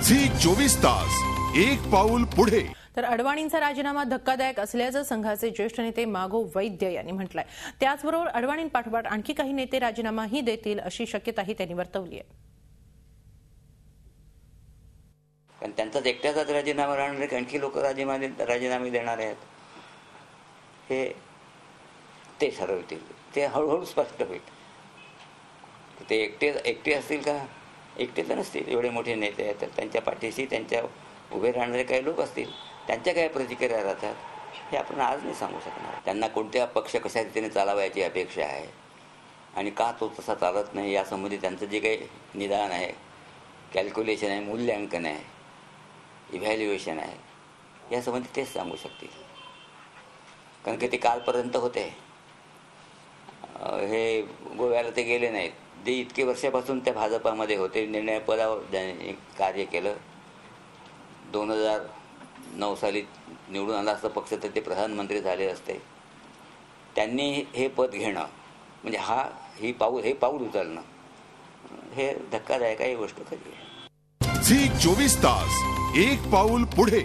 Zee 24 तास एक पाऊल पुढे। तर अडवाणींचा राजीनामा धक्कादायक असल्याचं संघाचे ज्येष्ठ नेते मागो वैद्य यांनी म्हटलंय। त्याचबरोबर अडवाणींपाठोपाठ आणखी काही नेते राजीनामाही देतील अशी शक्यताही त्यांनी वर्तवली आहे। कारण त्यांचाच एकट्याचाच राजीनामा राहणार आहे, आणखी लोक राजीनामे देणार आहेत हे ते ठरवतील। ते हळूहळू स्पष्ट होईल। ते एकटे असतील का? एकटे तर नसतील, एवढे मोठे नेते आहेत तर त्यांच्या पाठीशी त्यांच्या उभे राहणारे काही लोक असतील, त्यांच्या काय प्रतिक्रिया राहतात हे आपण आज नाही सांगू शकणार। त्यांना कोणत्या पक्ष कशा रीतीने चालवायची अपेक्षा आहे आणि का तो तसा चालत नाही यासंबंधी त्यांचं जे काही निदान आहे, कॅल्क्युलेशन आहे, मूल्यांकन आहे, इव्हॅल्युएशन आहे, यासंबंधी तेच सांगू शकतील। कारण की ते कालपर्यंत होते, हे गोव्याला ते गेले नाहीत, जे इतके वर्षापासून त्या भाजपामध्ये होते, निर्णय पदावर त्यांनी कार्य केलं। 2009 साली निवडून आला असता पक्ष तर ते प्रधानमंत्री झाले असते। त्यांनी हे पद घेणं म्हणजे हे पाऊल उचलणं हे धक्कादायक आहे, गोष्ट खरी आहे। झी 24 तास एक पाऊल पुढे।